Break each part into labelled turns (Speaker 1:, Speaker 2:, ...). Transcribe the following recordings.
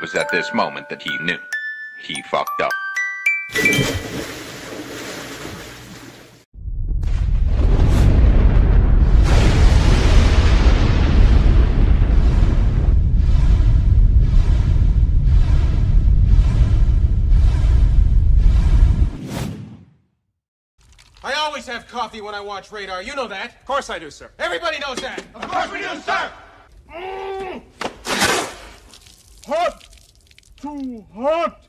Speaker 1: was at this moment that he knew. He fucked up.
Speaker 2: I always have coffee when I watch Radar. You know that.
Speaker 3: Of course I do, sir.
Speaker 2: Everybody knows that.
Speaker 4: Of course we do, sir!
Speaker 5: Hot! Too hot!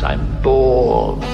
Speaker 6: I'm bored.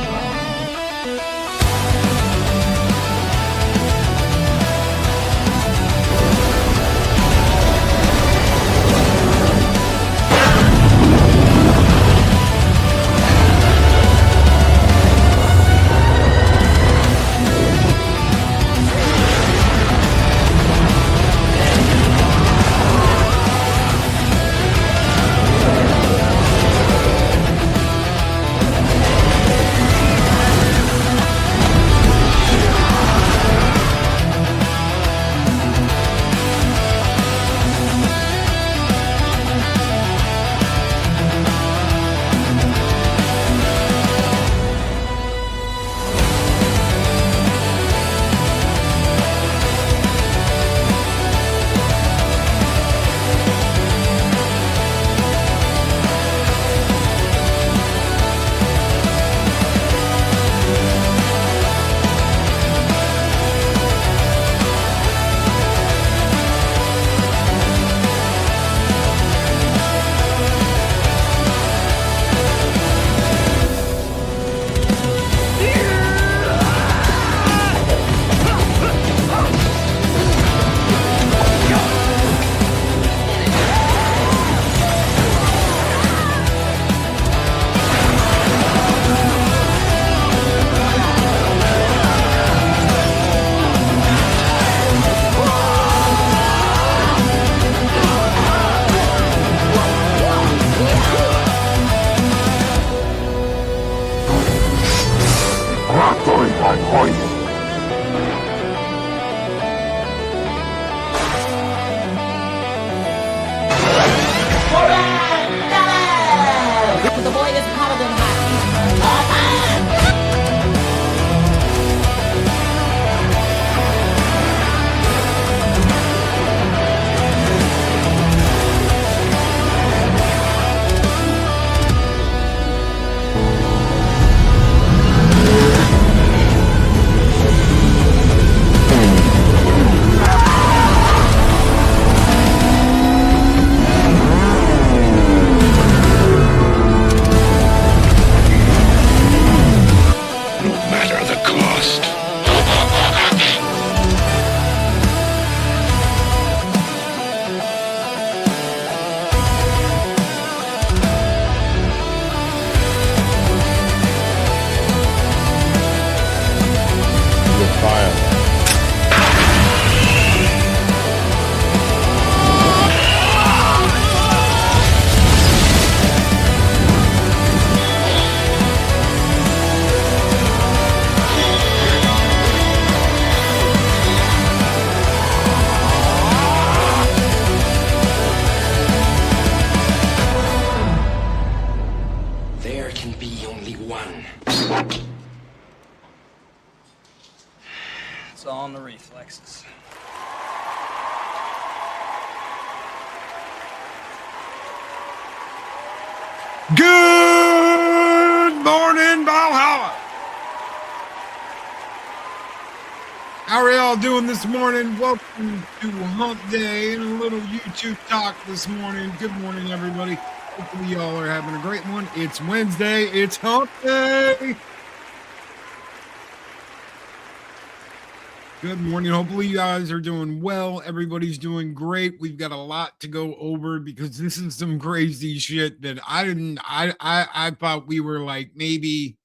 Speaker 7: It's all in the reflexes.
Speaker 5: Good morning, Valhalla. How are y'all doing this morning? Welcome to Hump Day and a little YouTube talk this morning. Good morning, everybody. Hopefully y'all are having a great one. It's Wednesday. It's Hump Day. Good morning. Hopefully you guys are doing well. Everybody's doing great. We've got a lot to go over because this is some crazy shit that I thought we were like maybe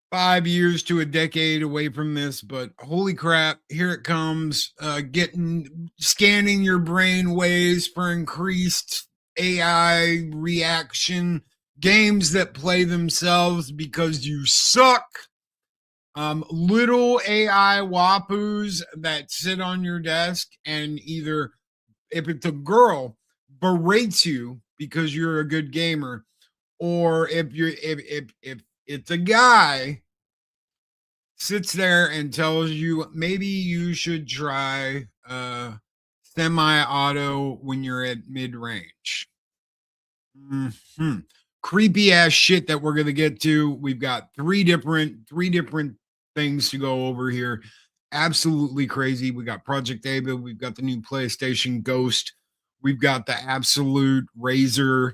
Speaker 5: 5 years to a decade away from this, but holy crap, here it comes. Scanning your brain waves for increased AI reaction, games that play themselves because you suck. Little AI waifus that sit on your desk and either, if it's a girl, berates you because you're a good gamer, or if it's a guy, sits there and tells you maybe you should try semi-auto when you're at mid-range. Creepy ass shit that we're gonna get to. We've got three different things to go over here. Absolutely crazy. We got Project Ava. We've got the new PlayStation Ghost. We've got the absolute Razer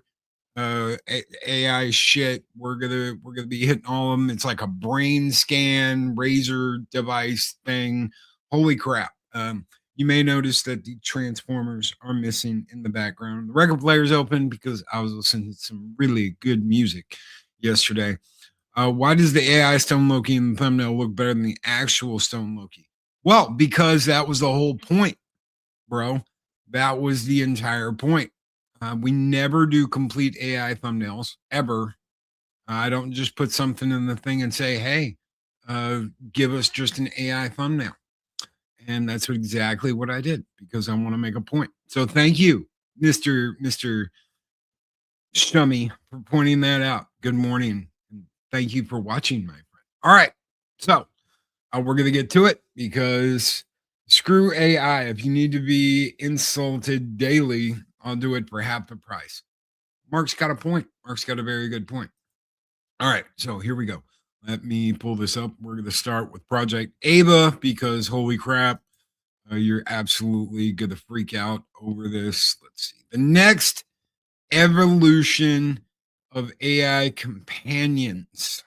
Speaker 5: AI shit. We're gonna be hitting all of them. It's like a brain scan Razer device thing. Holy crap! You may notice that the Transformers are missing in the background. The record player is open because I was listening to some really good music yesterday. Why does the AI Stone Loki in the thumbnail look better than the actual Stone Loki? Well, because that was the whole point, bro. That was the entire point. We never do complete AI thumbnails ever. I don't just put something in the thing and say, hey, give us just an AI thumbnail. And that's exactly what I did because I want to make a point. So thank you, Mr. Shummy, for pointing that out. Good morning. And thank you for watching, my friend. All right. So we're going to get to it because screw AI. If you need to be insulted daily, I'll do it for half the price. Mark's got a point. Mark's got a very good point. All right. So here we go. Let me pull this up. We're going to start with Project Ava because holy crap, you're absolutely going to freak out over this. Let's see. The next evolution of AI companions.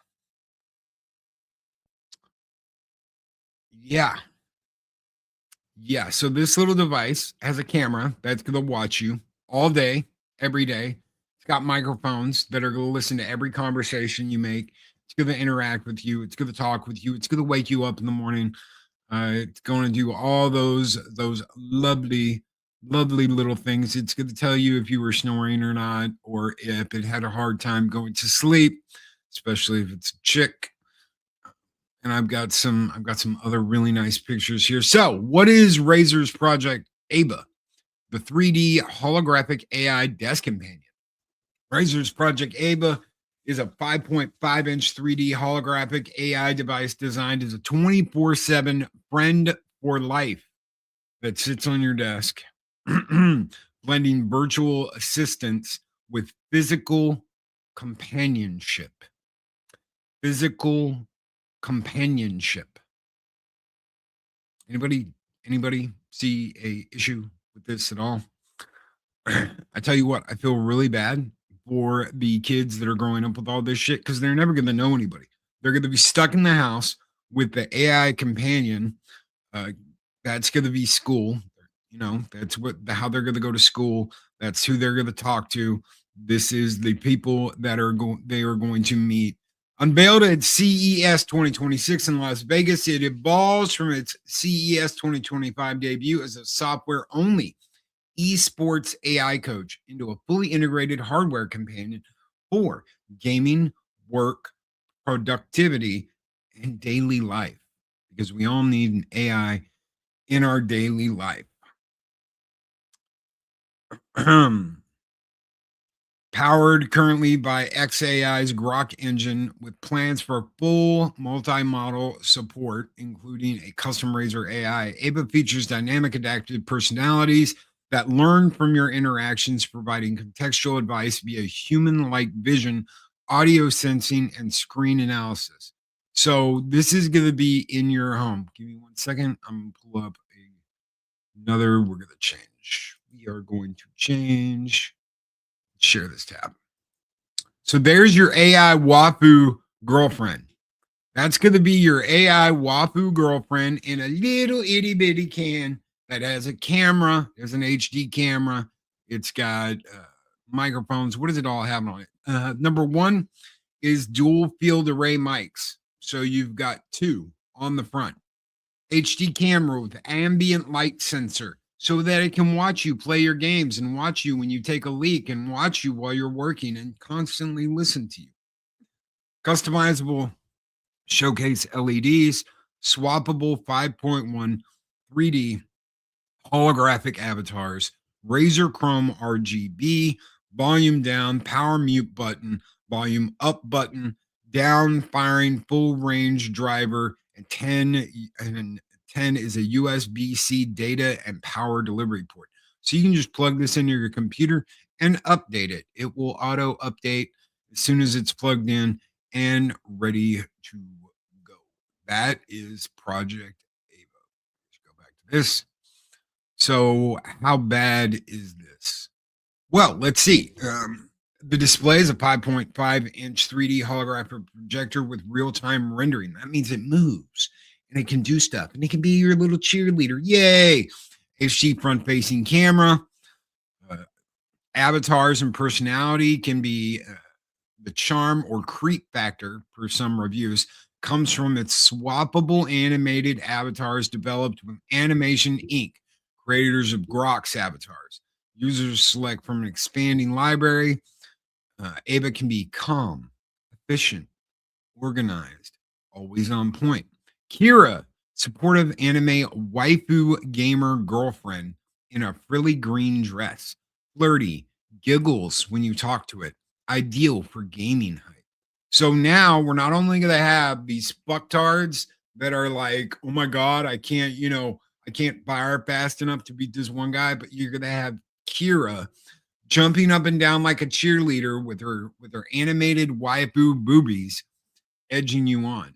Speaker 5: Yeah. So this little device has a camera that's going to watch you all day, every day. It's got microphones that are going to listen to every conversation you make. It's going to interact with you. It's going to talk with you. It's going to wake you up in the morning. It's going to do all those lovely little things. It's going to tell you if you were snoring or not, or if it had a hard time going to sleep, especially if it's a chick. And I've got some other really nice pictures here. So, what is Razer's Project Ava, the 3D holographic AI desk companion? Razer's Project Ava is a 5.5-inch 3D holographic AI device designed as a 24/7 friend for life that sits on your desk, blending virtual assistance with physical companionship. Physical companionship. Anybody see a issue with this at all? I tell you what, I feel really bad for the kids that are growing up with all this shit because they're never going to know anybody. They're going to be stuck in the house with the AI companion. That's going to be school. You know, that's how they're going to go to school. That's who they're going to talk to. This is the people that they are going to meet. Unveiled at CES 2026 in Las Vegas, it evolves from its CES 2025 debut as a software-only esports AI coach into a fully integrated hardware companion for gaming, work, productivity, and daily life. Because we all need an AI in our daily life. Powered currently by xAI's Grok engine with plans for full multi-model support, including a custom Razer AI. Ava features dynamic adaptive personalities that learn from your interactions, providing contextual advice via human-like vision, audio sensing, and screen analysis. So this is going to be in your home. Give me 1 second. I'm going to pull up another. We're going to change. We are going to change. Share this tab. So there's your AI waifu girlfriend. That's going to be your AI waifu girlfriend in a little itty bitty can that has a camera. There's an HD camera. It's got microphones. What does it all have on it? Number one is dual field array mics. So you've got two on the front. HD camera with ambient light sensor so that it can watch you play your games and watch you when you take a leak and watch you while you're working and constantly listen to you. Customizable showcase LEDs, swappable 5.1 3D holographic avatars, Razer Chrome RGB, volume down, power mute button, volume up button, down firing full range driver, and 10 is a USB-C data and power delivery port. So you can just plug this into your computer and update it. It will auto update as soon as it's plugged in and ready to go. That is Project Ava. Let's go back to this. So how bad is this? Well, let's see. The display is a 5.5-inch 3D holographic projector with real-time rendering. That means it moves and it can do stuff and it can be your little cheerleader. Yay! HD front-facing camera. Avatars and personality can be the charm or creep factor per some reviews comes from its swappable animated avatars developed with Animation Inc., creators of Grok's avatars. Users select from an expanding library. Ava can be calm, efficient, organized, always on point. Kira, supportive anime waifu gamer girlfriend in a frilly green dress. Flirty, giggles when you talk to it. Ideal for gaming hype. So now we're not only going to have these fucktards that are like, oh my God, I can't fire fast enough to beat this one guy, but you're going to have Kira jumping up and down like a cheerleader with her animated waifu boobies edging you on.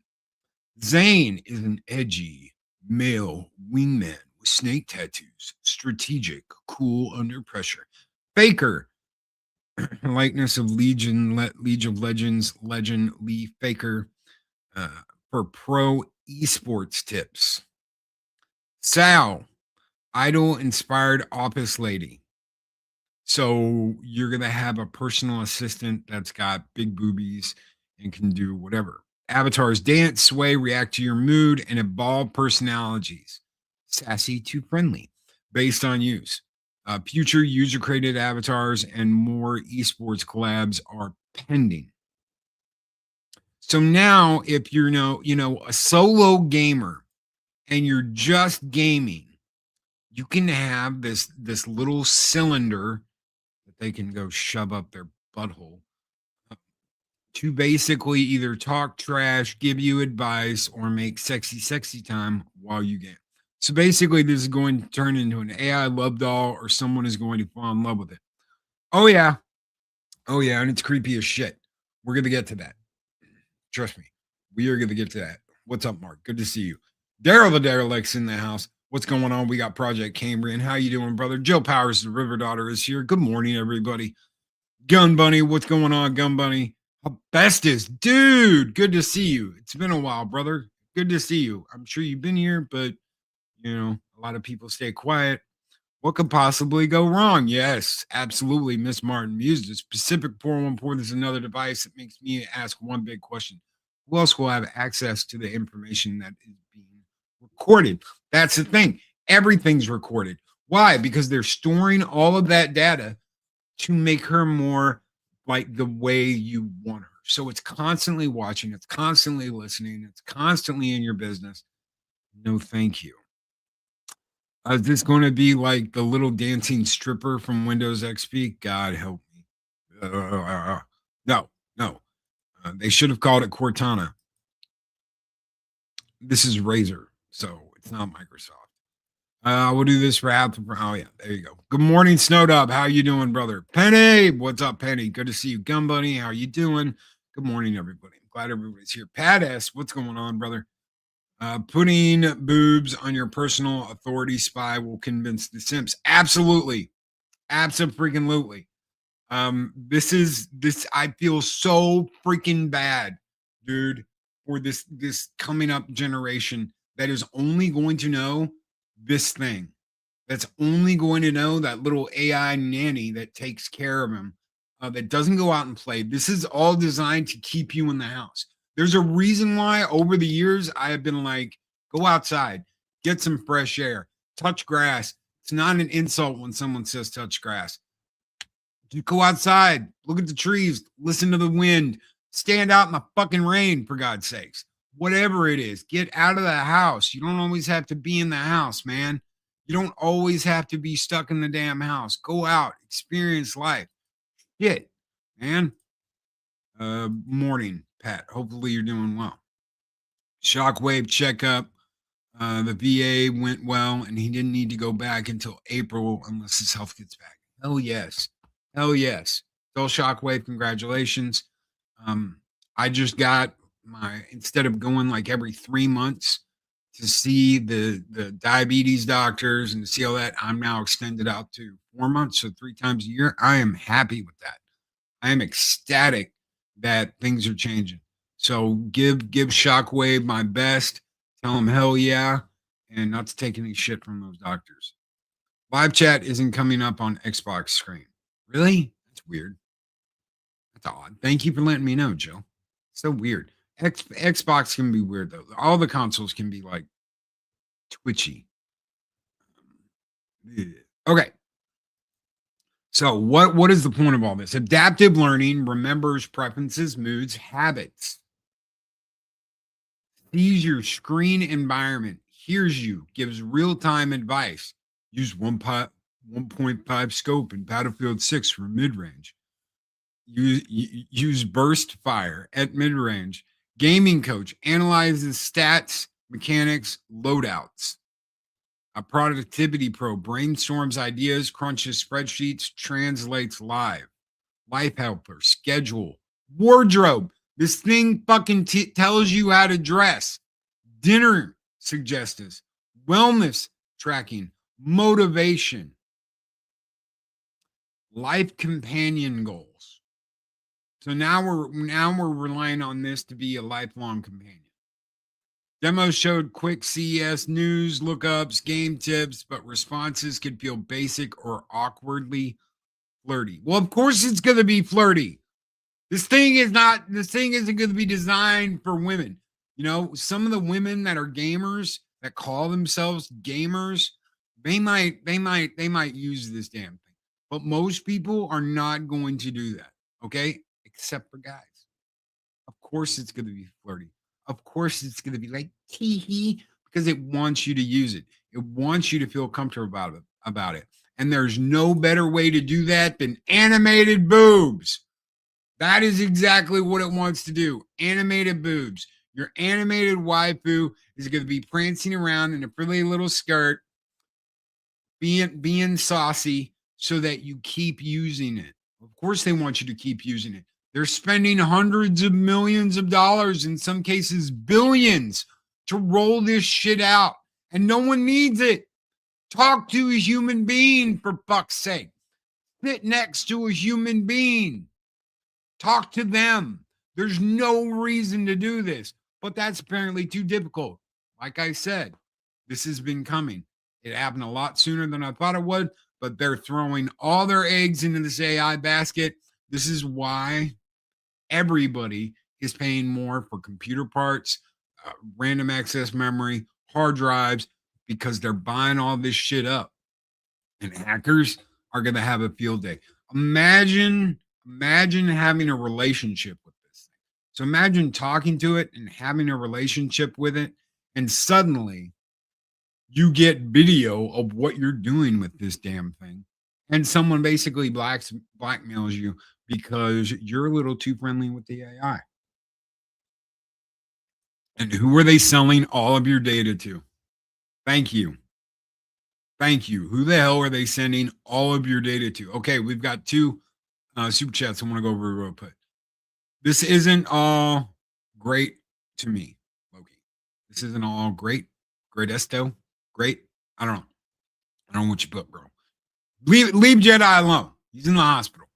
Speaker 5: Zane is an edgy male wingman with snake tattoos, strategic, cool under pressure. Faker, likeness of League of Legends legend Lee Faker for pro esports tips. Sal, idol-inspired office lady. So you're going to have a personal assistant that's got big boobies and can do whatever. Avatars dance, sway, react to your mood, and evolve personalities. Sassy to friendly, based on use. Future user-created avatars and more esports collabs are pending. So now if you're a solo gamer and you're just gaming, you can have this little cylinder that they can go shove up their butthole to basically either talk trash, give you advice, or make sexy time while you game. So basically, this is going to turn into an AI love doll, or someone is going to fall in love with it. Oh yeah, and it's creepy as shit. We're going to get to that. Trust me, we are going to get to that. What's up, Mark? Good to see you. Daryl the Derelict's in the house. What's going on? We got Project Cambrian. How you doing, brother? Jill Powers, the River Daughter, is here. Good morning, everybody. Gun Bunny, what's going on, Gun Bunny? Bestis, dude, good to see you. It's been a while, brother. Good to see you. I'm sure you've been here, but, a lot of people stay quiet. What could possibly go wrong? Yes, absolutely, Miss Martin. Used it. Pacific 414 is another device that makes me ask one big question. Who else will have access to the information that is being recorded? That's the thing. Everything's recorded. Why? Because they're storing all of that data to make her more like the way you want her. So it's constantly watching, it's constantly listening, it's constantly in your business. No, thank you. Is this going to be like the little dancing stripper from Windows XP? God help me. No. They should have called it Cortana. This is Razer, so it's not Microsoft. We'll do this for half. Oh yeah, there you go. Good morning, Snowdub. How you doing, brother? Penny, what's up, Penny? Good to see you. Gun Bunny, how you doing? Good morning, everybody. I'm glad everybody's here. Pat S, what's going on, brother? Putting boobs on your personal authority spy will convince the simps. Absolutely. Absolutely. This I feel so freaking bad, dude. for this coming up generation that is only going to know this thing. That's only going to know that little AI nanny that takes care of him, that doesn't go out and play. This is all designed to keep you in the house. There's a reason why over the years I have been like, go outside, get some fresh air, touch grass. It's not an insult when someone says touch grass. You go outside, look at the trees, listen to the wind, stand out in the fucking rain, for God's sakes. Whatever it is, get out of the house. You don't always have to be in the house, man. You don't always have to be stuck in the damn house. Go out, experience life. Shit, man. Morning, Pat. Hopefully you're doing well. Shockwave checkup. The VA went well, and he didn't need to go back until April unless his health gets back. Hell yes. Hell yes. Tell Shockwave, congratulations. I just got instead of going like every 3 months to see the diabetes doctors and to see all that, I'm now extended out to 4 months, so 3 times a year. I am happy with that. I am ecstatic that things are changing. So give Shockwave my best. Tell him hell yeah, and not to take any shit from those doctors. Live chat isn't coming up on Xbox screen. Really? That's weird. That's odd. Thank you for letting me know, Joe. So weird. Xbox can be weird though. All the consoles can be like twitchy. Okay. So what is the point of all this? Adaptive learning remembers preferences, moods, habits. Sees your screen environment, hears you, gives real-time advice. Use 1.5 scope in Battlefield 6 for mid-range. Use burst fire at mid-range. Gaming coach analyzes stats, mechanics, loadouts. A productivity pro brainstorms ideas, crunches spreadsheets, translates live. Life helper, schedule, wardrobe. This thing fucking tells you how to dress. Dinner suggestions, wellness tracking, motivation, life companion goals. So now we're relying on this to be a lifelong companion. Demos showed quick CES news, lookups, game tips, but responses could feel basic or awkwardly flirty. Well, of course it's going to be flirty. This thing isn't going to be designed for women. You know, some of the women that are gamers, that call themselves gamers, they might use this damn thing. But most people are not going to do that, okay? Except for guys. Of course it's going to be flirty. Of course it's going to be like tee-hee, because it wants you to use it. It wants you to feel comfortable about it. And there's no better way to do that than animated boobs. That is exactly what it wants to do. Animated boobs. Your animated waifu is going to be prancing around in a pretty little skirt, being saucy so that you keep using it. Of course they want you to keep using it. They're spending hundreds of millions of dollars, in some cases billions, to roll this shit out. And no one needs it. Talk to a human being, for fuck's sake. Sit next to a human being. Talk to them. There's no reason to do this, but that's apparently too difficult. Like I said, this has been coming. It happened a lot sooner than I thought it would, but they're throwing all their eggs into this AI basket. This is why everybody is paying more for computer parts, random access memory, hard drives, because they're buying all this shit up. And hackers are going to have a field day. Imagine having a relationship with this thing. So imagine talking to it and having a relationship with it, and suddenly you get video of what you're doing with this damn thing, and someone basically blackmails you because you're a little too friendly with the AI. And who are they selling all of your data to? Thank you. Who the hell are they sending all of your data to? Okay, we've got 2 super chats I want to go over real quick. This isn't all great to me, Loki. This isn't all great. Great esto. Great. I don't know what you put, bro. Leave Jedi alone. He's in the hospital.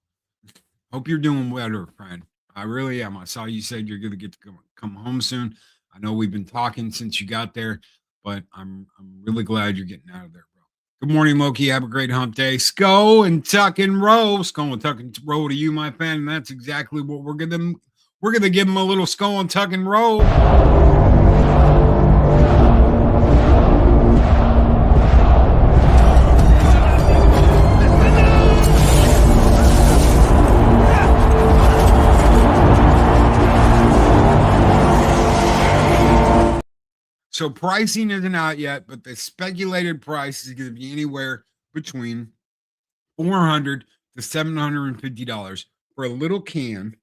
Speaker 5: Hope you're doing better, friend. I really am. I saw you said you're going to get to come home soon. I know we've been talking since you got there, but I'm really glad you're getting out of there, bro. Good morning, Loki. Have a great hump day. Sco and tuck and roll. Sco and tuck and roll to you, my friend. And that's exactly what we're gonna give him a little skull and tuck and roll. So pricing isn't out yet, but the speculated price is going to be anywhere between $400 to $750 for a little can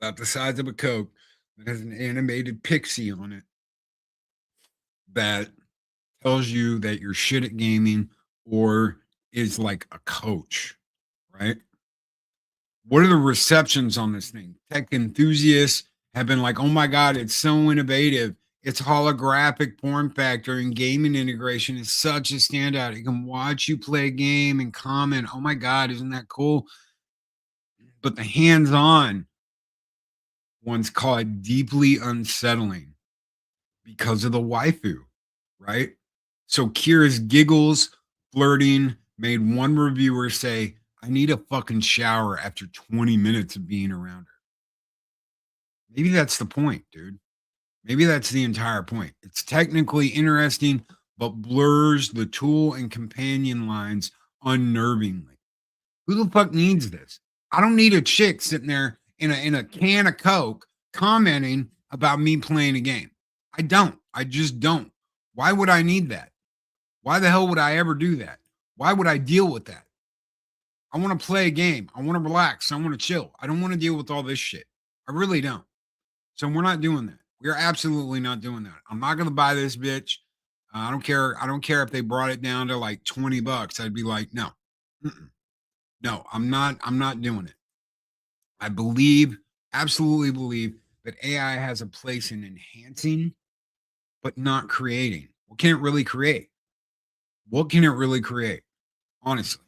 Speaker 5: about the size of a Coke that has an animated pixie on it that tells you that you're shit at gaming or is like a coach, right? What are the receptions on this thing? Tech enthusiasts have been like, oh my God, it's so innovative. Its holographic form factor and gaming integration is such a standout. It can watch you play a game and comment. Oh my God, isn't that cool? But the hands-on ones call it deeply unsettling because of the waifu, right? So Kira's giggles, flirting, made one reviewer say, I need a fucking shower after 20 minutes of being around her. Maybe that's the point, dude. Maybe that's the entire point. It's technically interesting, but blurs the tool and companion lines unnervingly. Who the fuck needs this? I don't need a chick sitting there in a can of Coke commenting about me playing a game. I don't. I just don't. Why would I need that? Why the hell would I ever do that? Why would I deal with that? I want to play a game. I want to relax. I want to chill. I don't want to deal with all this shit. I really don't. So we're not doing that. We're absolutely not doing that. I'm not going to buy this bitch. I don't care. I don't care if they brought it down to like $20. I'd be like, no, no, I'm not doing it. I absolutely believe that AI has a place in enhancing, but not creating. What can it really create? What can it really create? Honestly.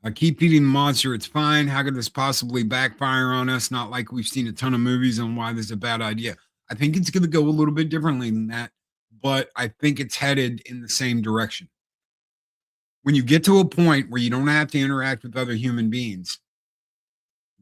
Speaker 5: I keep feeding the monster. It's fine. How could this possibly backfire on us? Not like we've seen a ton of movies on why this is a bad idea. I think it's going to go a little bit differently than that, but I think it's headed in the same direction. When you get to a point where you don't have to interact with other human beings,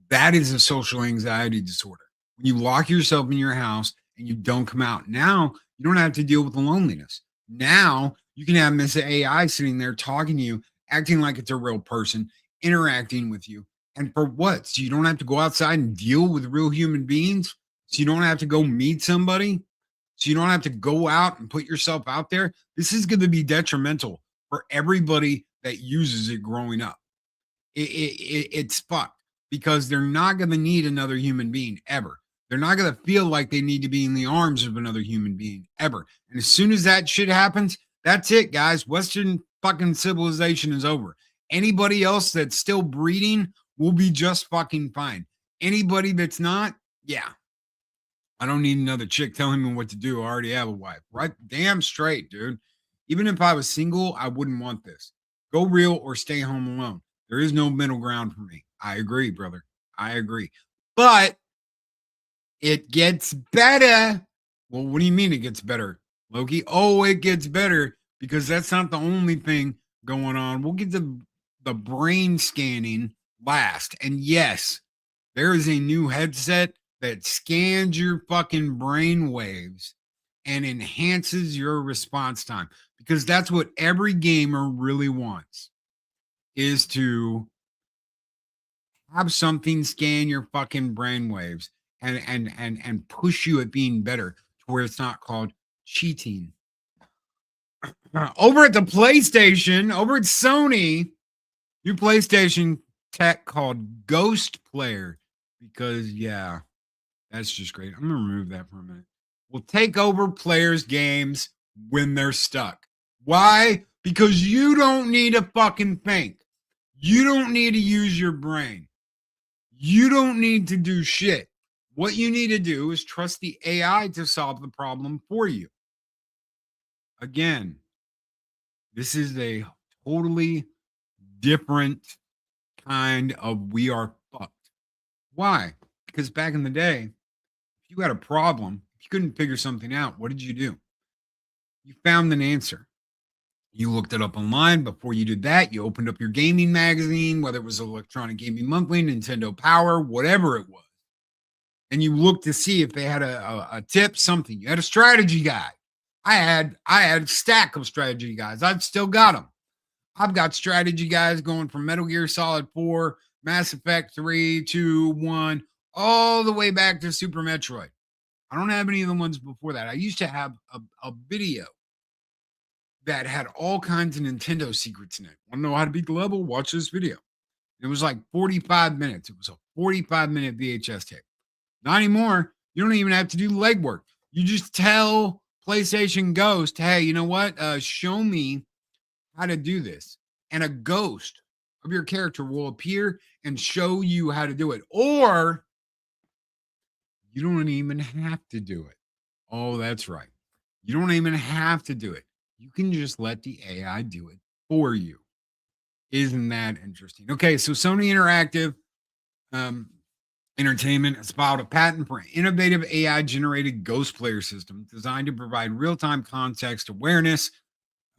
Speaker 5: that is a social anxiety disorder. When you lock yourself in your house and you don't come out, now you don't have to deal with the loneliness. Now you can have Miss AI sitting there talking to you, acting like it's a real person, interacting with you. And for what? So you don't have to go outside and deal with real human beings? So you don't have to go meet somebody? So you don't have to go out and put yourself out there? This is going to be detrimental for everybody that uses it growing up. It's fucked because they're not going to need another human being ever. They're not going to feel like they need to be in the arms of another human being ever. And as soon as that shit happens, that's it, guys. Western fucking civilization is over. Anybody else that's still breeding will be just fucking fine. Anybody that's not, yeah. I don't need another chick telling me what to do. I already have a wife. Right? Damn straight, dude. Even if I was single, I wouldn't want this. Go real or stay home alone. There is no middle ground for me. I agree, brother. I agree. But it gets better. Well, what do you mean it gets better, Loki? Oh, it gets better because that's not the only thing going on. We'll get to the brain scanning last. And yes, there is a new headset that scans your fucking brain waves and enhances your response time because that's what every gamer really wants is to have something scan your fucking brain waves and push you at being better to where it's not called cheating. Over at the PlayStation, over at Sony, new PlayStation tech called Ghost Player because yeah, that's just great. I'm gonna remove that for a minute. Will take over players' games when they're stuck. Why? Because you don't need to fucking think. You don't need to use your brain. You don't need to do shit. What you need to do is trust the AI to solve the problem for you. Again, this is a totally different kind of we are fucked. Why? Because back in the day, if you had a problem, if you couldn't figure something out, what did you do? You found an answer. You looked it up online. Before you did that, you opened up your gaming magazine, whether it was Electronic Gaming Monthly, Nintendo Power, whatever it was. And you looked to see if they had a tip, something. You had a strategy guide. I had a stack of strategy guides. I've still got them. I've got strategy guides going from Metal Gear Solid 4, Mass Effect 3, 2, 1, all the way back to Super Metroid. I don't have any of the ones before that. I used to have a video that had all kinds of Nintendo secrets in it. Want to know how to beat the level? Watch this video. It was like 45 minutes. It was a 45-minute VHS tape. Not anymore. You don't even have to do legwork. You just tell PlayStation Ghost, hey, you know what? Show me how to do this. And a ghost of your character will appear and show you how to do it. Or you don't even have to do it. Oh, that's right. You don't even have to do it. You can just let the AI do it for you. Isn't that interesting? Okay, so Sony Interactive Entertainment has filed a patent for an innovative AI-generated ghost player system designed to provide real-time context awareness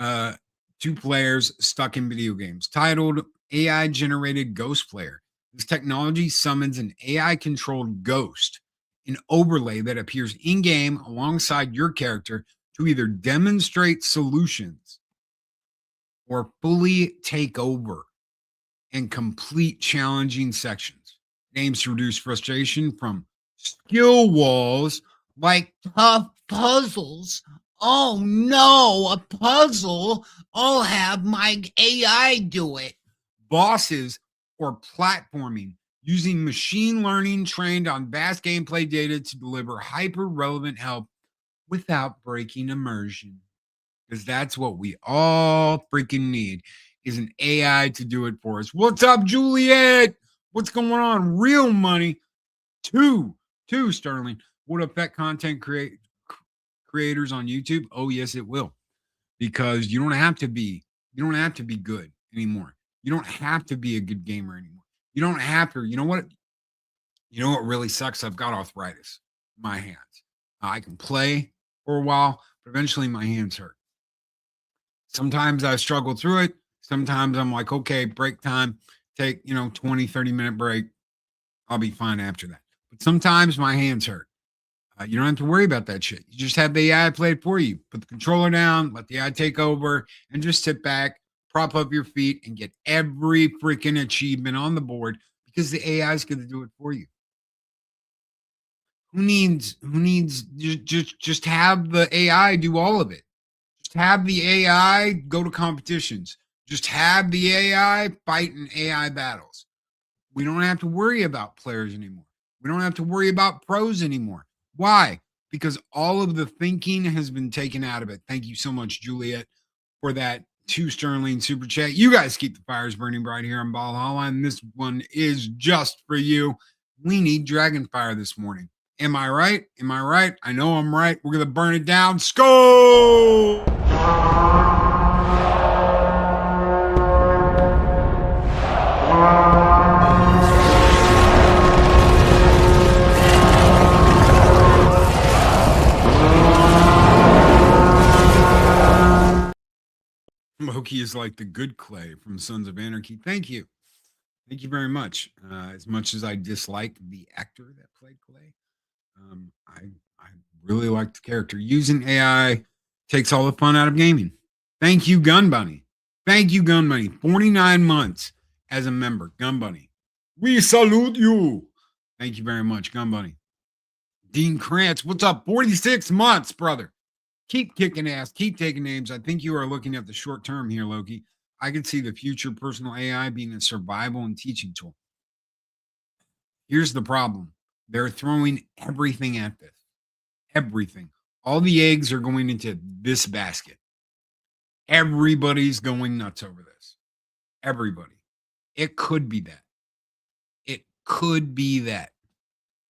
Speaker 5: to players stuck in video games. Titled AI-generated ghost player, this technology summons an AI-controlled ghost, an overlay that appears in-game alongside your character to either demonstrate solutions or fully take over and complete challenging sections. It aims to reduce frustration from skill walls like tough puzzles. Oh no, a puzzle. I'll have my AI do it. Bosses or platforming using machine learning trained on vast gameplay data to deliver hyper-relevant help without breaking immersion. Because that's what we all freaking need, is an AI to do it for us. What's up, Juliet? What's going on? Real money. Two, Sterling. Would affect content creators on YouTube? Oh, yes, it will. Because you don't have to be good anymore. You don't have to be a good gamer anymore. You don't have to. You know what? You know what really sucks? I've got arthritis in my hands. I can play for a while, but eventually my hands hurt. Sometimes I struggle through it. Sometimes I'm like, okay, break time, take, 20, 30-minute break. I'll be fine after that. But sometimes my hands hurt. You don't have to worry about that shit. You just have the AI play it for you. Put the controller down, let the AI take over, and just sit back, prop up your feet, and get every freaking achievement on the board because the AI is going to do it for you. Who needs just have the AI do all of it. Just have the AI go to competitions. Just have the AI fight in AI battles. We don't have to worry about players anymore. We don't have to worry about pros anymore. Why? Because all of the thinking has been taken out of it. Thank you so much, Juliet, for that 2 Sterling super chat. You guys keep the fires burning bright here on Valhalla, and this one is just for you. We need Dragonfire this morning. Am I right? Am I right? I know I'm right. We're going to burn it down. Skull! Loki is like the good Clay from Sons of Anarchy. Thank you. Thank you very much. As much as I dislike the actor that played Clay, I really like the character. Using AI takes all the fun out of gaming. Thank you, Gun Bunny. Thank you, Gun Bunny. 49 months as a member, Gun Bunny. We salute you. Thank you very much, Gun Bunny. Dean Krantz, what's up? 46 months, brother. Keep kicking ass. Keep taking names. I think you are looking at the short term here, Loki. I could see the future personal AI being a survival and teaching tool. Here's the problem. They're throwing everything at this. Everything. All the eggs are going into this basket. Everybody's going nuts over this. Everybody. It could be that. It could be that.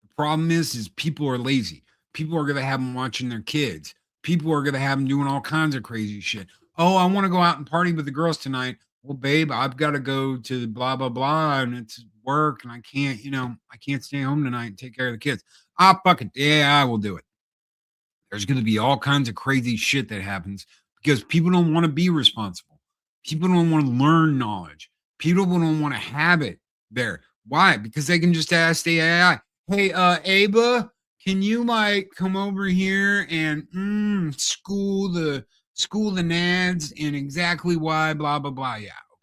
Speaker 5: The problem is people are lazy. People are going to have them watching their kids. People are going to have them doing all kinds of crazy shit. Oh, I want to go out and party with the girls tonight. well, babe, I've got to go to blah, blah, blah, and it's work, and I can't, I can't stay home tonight and take care of the kids. Ah, fuck it. Yeah, I will do it. There's going to be all kinds of crazy shit that happens because people don't want to be responsible. People don't want to learn knowledge. People don't want to have it there. Why? Because they can just ask the AI, hey, Ava, can you like come over here and school the nads and exactly why, blah, blah, blah. Yeah. Okay.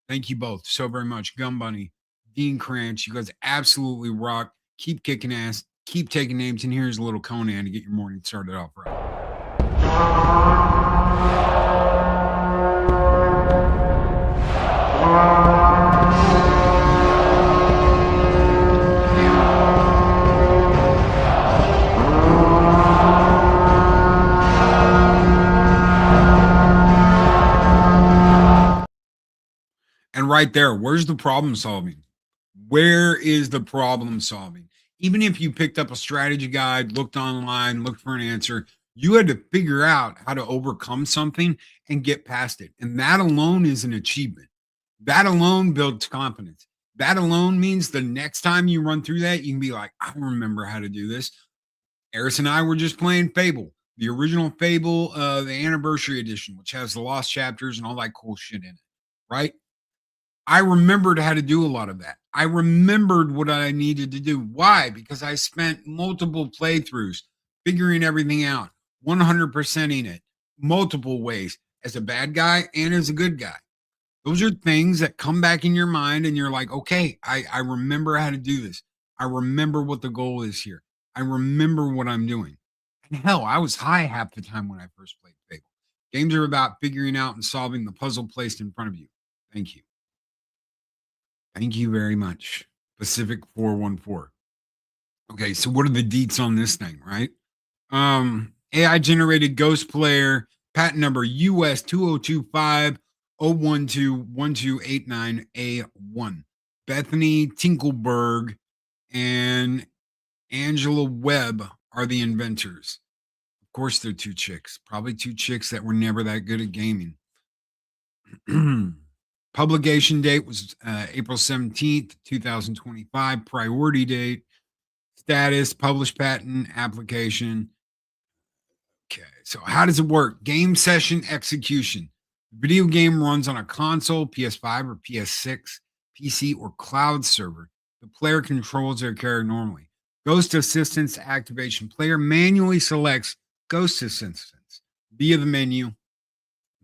Speaker 5: Thank you both so very much. Gum Bunny, Dean Cranch, you guys absolutely rock. Keep kicking ass. Keep taking names. And here's a little Conan to get your morning started off right. And right there, where's the problem solving? Where is the problem solving? Even if you picked up a strategy guide, looked online, looked for an answer, you had to figure out how to overcome something and get past it. And that alone is an achievement. That alone builds confidence. That alone means the next time you run through that, you can be like, I remember how to do this. Eris and I were just playing Fable, the original Fable, the anniversary edition, which has the lost chapters and all that cool shit in it, right? I remembered how to do a lot of that. I remembered what I needed to do. Why? Because I spent multiple playthroughs figuring everything out, 100%ing it multiple ways as a bad guy and as a good guy. Those are things that come back in your mind and you're like, okay, I remember how to do this. I remember what the goal is here. I remember what I'm doing. And hell, I was high half the time when I first played Fable. Games are about figuring out and solving the puzzle placed in front of you. Thank you. Thank you very much. Pacific 414. Okay, so what are the deets on this thing, right? AI generated ghost player, patent number US 2025 0121289A1. Bethany Tinkelberg and Angela Webb are the inventors. Of course, they're two chicks, probably two chicks that were never that good at gaming. Publication date was April 17th, 2025. Priority date, status, published patent, application. Okay, so how does it work? Game session execution. Video game runs on a console, PS5 or PS6, PC, or cloud server. The player controls their character normally. Ghost assistance activation. Player manually selects ghost assistance via the menu,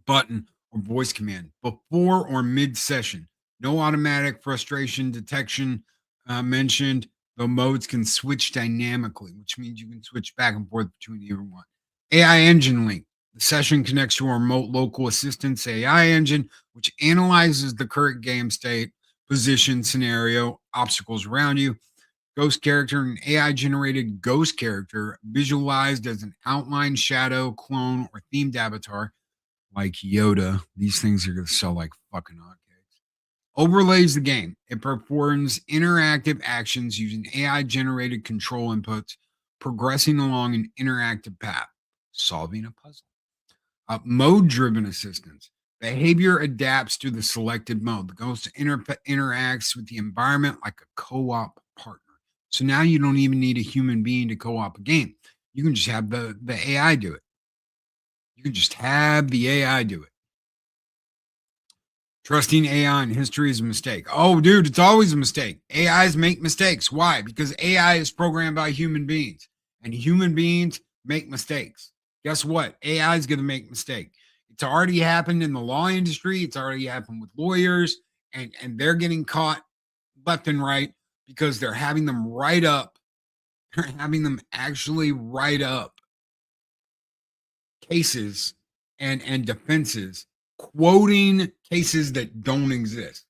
Speaker 5: button, or voice command before or mid session. No automatic frustration detection mentioned. The modes can switch dynamically, which means you can switch back and forth between either one. AI engine link. The session connects to a remote local assistance AI engine, which analyzes the current game state, position, scenario, obstacles around you. Ghost character, an AI generated ghost character visualized as an outline, shadow, clone, or themed avatar like Yoda. These things are going to sell like fucking hotcakes. Overlays the game. It performs interactive actions using AI generated control inputs, progressing along an interactive path, solving a puzzle. Mode driven assistance. Behavior adapts to the selected mode. The ghost interacts with the environment like a co op partner. So now you don't even need a human being to co op a game. You can just have the AI do it. You can just have the AI do it. Trusting AI in history is a mistake. Oh, dude, it's always a mistake. AIs make mistakes. Why? Because AI is programmed by human beings, and human beings make mistakes. Guess what? AI is going to make mistakes. It's already happened in the law industry. It's already happened with lawyers, and they're getting caught left and right because they're having them write up. They're having them actually write up cases and defenses, quoting cases that don't exist.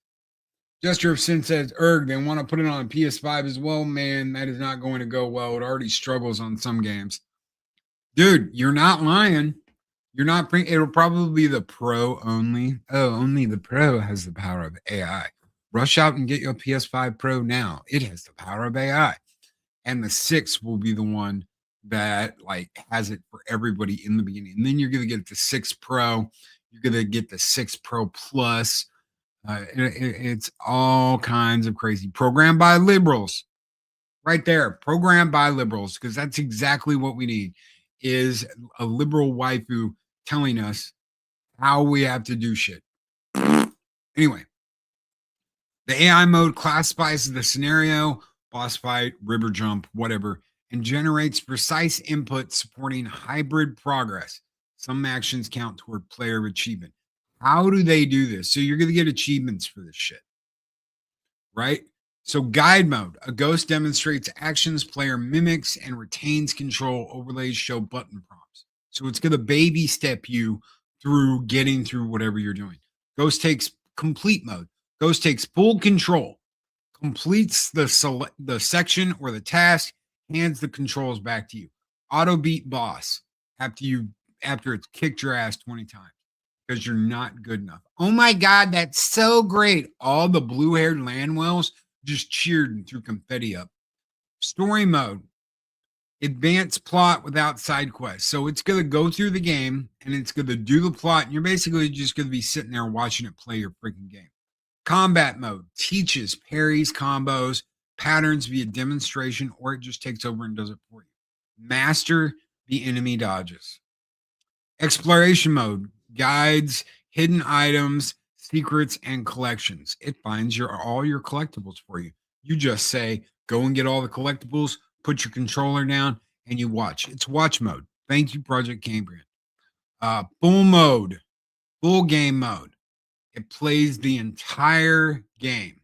Speaker 5: Gesture of Sin says, they want to put it on PS5 as well. Man, that is not going to go well. It already struggles on some games. Dude, you're not lying. You're not it'll probably be the Pro only. Oh, only the Pro has the power of AI. Rush out and get your PS5 Pro now. It has the power of AI. And the 6 will be the one that like has it for everybody in the beginning. And then you're going to get the 6 Pro. You're going to get the 6 Pro Plus. It's all kinds of crazy. Programmed by liberals. Right there. Programmed by liberals, because that's exactly what we need, is a liberal waifu telling us how we have to do shit. Anyway, the AI mode classifies the scenario, boss fight, river jump, whatever, and generates precise input supporting hybrid progress. Some actions count toward player achievement. How do they do this? So you're going to get achievements for this shit, right? So guide mode, a ghost demonstrates actions, player mimics and retains control. Overlays show button prompts. So it's going to baby step you through getting through whatever you're doing. Ghost takes complete mode. Ghost takes full control, completes the section or the task, hands the controls back to you. Auto beat boss after it's kicked your ass 20 times because you're not good enough. Oh my God, that's so great. All the blue-haired landwells just cheered and threw confetti up. Story mode, advanced plot without side quests. So it's going to go through the game and it's going to do the plot, and you're basically just going to be sitting there watching it play your freaking game. Combat mode teaches parries, combos, patterns via demonstration, or it just takes over and does it for you. Master the enemy dodges. Exploration mode guides, hidden items, secrets, and collections. It finds all your collectibles for you. You just say, go and get all the collectibles, put your controller down, and you watch. It's watch mode. Thank you, Project Cambrian. Full game mode. It plays the entire game.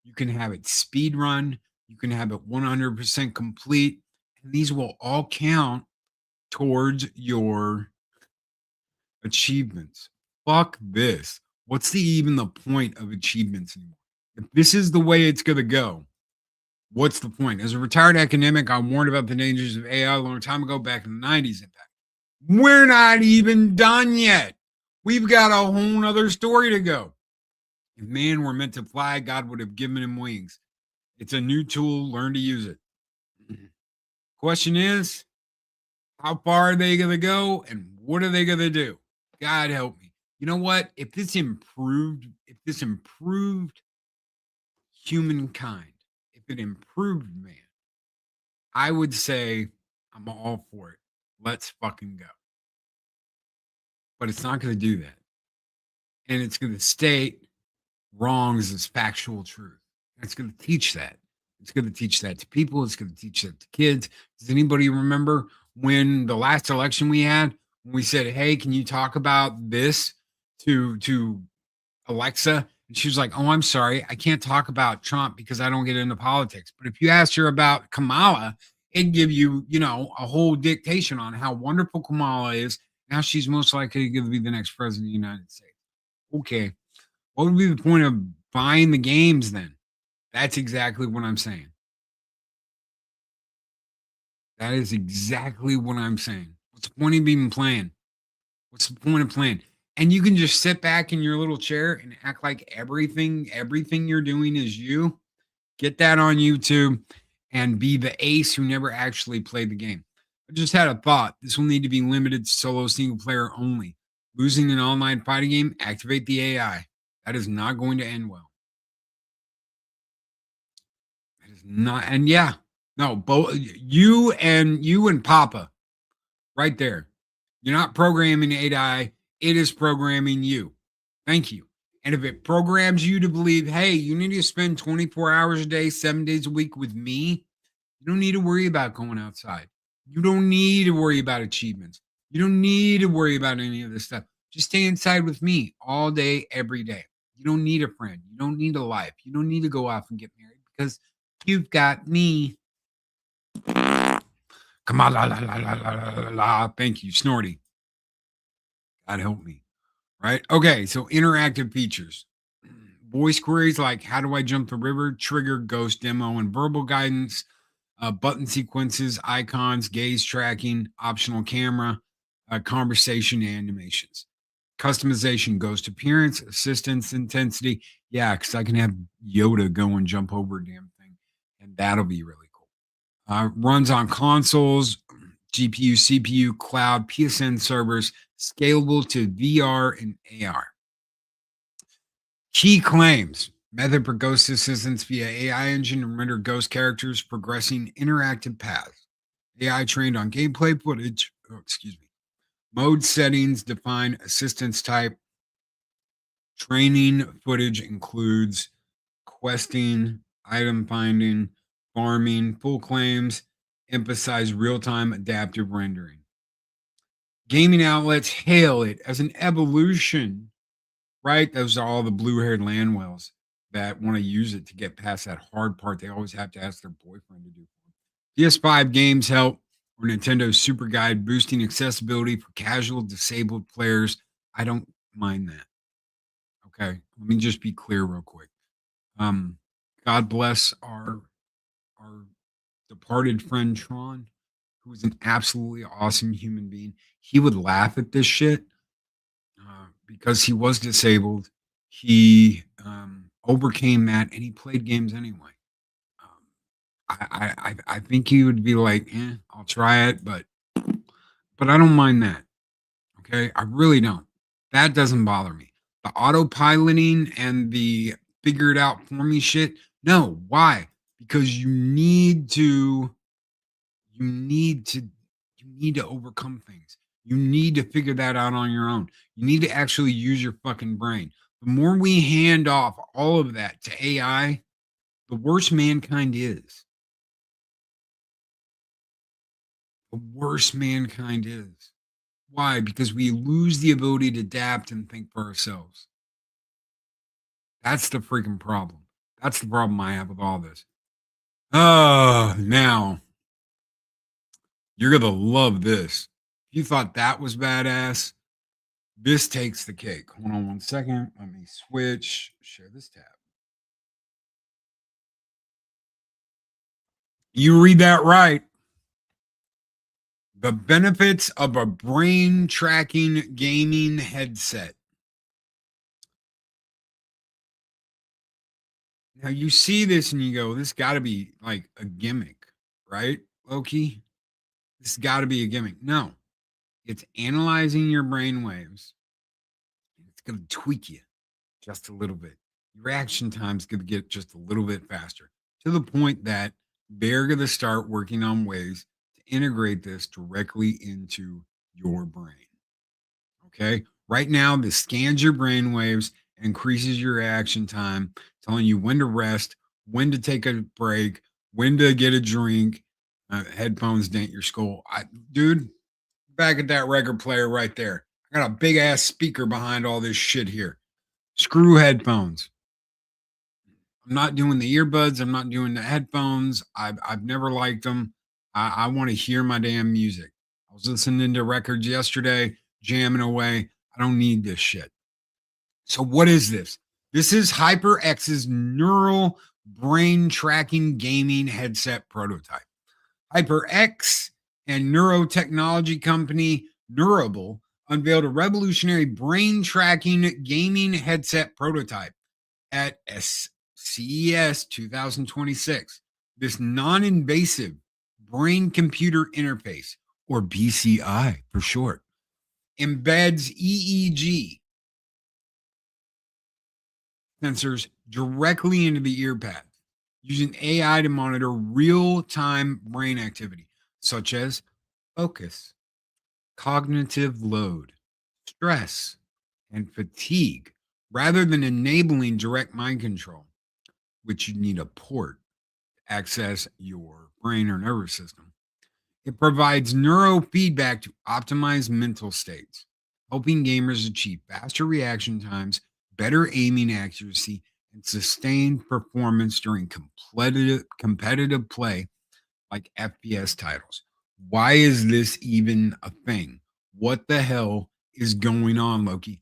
Speaker 5: You can have it speed run. You can have it 100% complete. And these will all count towards your achievements. Fuck this. What's even the point of achievements anymore? If this is the way it's going to go, what's the point? As a retired academic, I warned about the dangers of AI a long time ago, back in the 90s. In fact, we're not even done yet. We've got a whole nother story to go. If man were meant to fly, God would have given him wings. It's a new tool. Learn to use it. Question is, how far are they going to go and what are they going to do? God help me. You know what? If this improved humankind, if it improved man, I would say I'm all for it. Let's fucking go. But it's not going to do that. And it's going to state wrongs as factual truth. And it's going to teach that. It's going to teach that to people. It's going to teach that to kids. Does anybody remember when the last election we had, when we said, hey, can you talk about this to Alexa? And she was like, oh, I'm sorry. I can't talk about Trump because I don't get into politics. But if you asked her about Kamala, it'd give you, a whole dictation on how wonderful Kamala is. Now she's most likely going to be the next president of the United States. Okay. What would be the point of buying the games then? That's exactly what I'm saying. That is exactly what I'm saying. What's the point of even playing? What's the point of playing? And you can just sit back in your little chair and act like everything you're doing is you. Get that on YouTube and be the ace who never actually played the game. I just had a thought. This will need to be limited to solo single player only. Losing an online fighting game, activate the AI. That is not going to end well. That is not, and yeah, no, both you and Papa, right there. You're not programming AI, it is programming you. Thank you. And if it programs you to believe, hey, you need to spend 24 hours a day, 7 days a week with me, you don't need to worry about going outside. You don't need to worry about achievements. You don't need to worry about any of this stuff. Just stay inside with me all day, every day. You don't need a friend. You don't need a life. You don't need to go off and get married because you've got me. Come on, la, la, la, la, la, la, la. Thank you, Snorty. God help me. Right? Okay, so interactive features. Voice queries like, how do I jump the river? Trigger, ghost demo, and verbal guidance. Button sequences, icons, gaze tracking, optional camera, conversation, animations. Customization, ghost appearance, assistance intensity. Yeah, because I can have Yoda go and jump over a damn thing, and that'll be really cool. Runs on consoles, GPU, CPU, cloud, PSN servers, scalable to VR and AR. Key claims. Method for ghost assistance via AI engine to render ghost characters progressing interactive paths. AI trained on gameplay footage. Mode settings define assistance type. Training footage includes questing, item finding, farming, full claims, emphasize real-time adaptive rendering. Gaming outlets hail it as an evolution, right? Those are all the blue-haired land whales that want to use it to get past that hard part they always have to ask their boyfriend to do. PS5 games help, or Nintendo's Super Guide boosting accessibility for casual disabled players. I don't mind that. Okay, let me just be clear real quick. God bless our departed friend Tron, who was an absolutely awesome human being. He would laugh at this shit because he was disabled. He overcame that, and he played games anyway. I think he would be like, I'll try it, but I don't mind that. Okay, I really don't. That doesn't bother me. The autopiloting and the figure it out for me shit. No, why? Because you need to overcome things. You need to figure that out on your own. You need to actually use your fucking brain. The more we hand off all of that to AI, the worse mankind is. The worse mankind is. Why? Because we lose the ability to adapt and think for ourselves. That's the freaking problem. That's the problem I have with all this. Now, you're going to love this. If you thought that was badass, this takes the cake. Hold on one second. Let me switch. Share this tab. You read that right. The benefits of a brain tracking gaming headset. Now you see this and you go, this got to be like a gimmick, right, Loki? This got to be a gimmick. No, it's analyzing your brain waves. It's going to tweak you just a little bit. Your reaction time's going to get just a little bit faster to the point that they're going to start working on ways to integrate this directly into your brain. Okay. Right now, this scans your brain waves, increases your reaction time, telling you when to rest, when to take a break, when to get a drink. Headphones dent your skull. Dude, back at that record player right there. I got a big ass speaker behind all this shit here. Screw headphones. I'm not doing the earbuds. I'm not doing the headphones. I've never liked them. I want to hear my damn music. I was listening to records yesterday, jamming away. I don't need this shit. So what is this? This is HyperX's neural brain tracking gaming headset prototype. HyperX and neurotechnology company Neurable unveiled a revolutionary brain tracking gaming headset prototype at CES 2026. This non-invasive brain computer interface, or BCI for short, embeds EEG sensors directly into the ear pad, using AI to monitor real-time brain activity, such as focus, cognitive load, stress, and fatigue, rather than enabling direct mind control, which you need a port to access your brain or nervous system. It provides neurofeedback to optimize mental states, helping gamers achieve faster reaction times, better aiming accuracy, and sustained performance during competitive play like FPS titles. Why is this even a thing? What the hell is going on, Loki?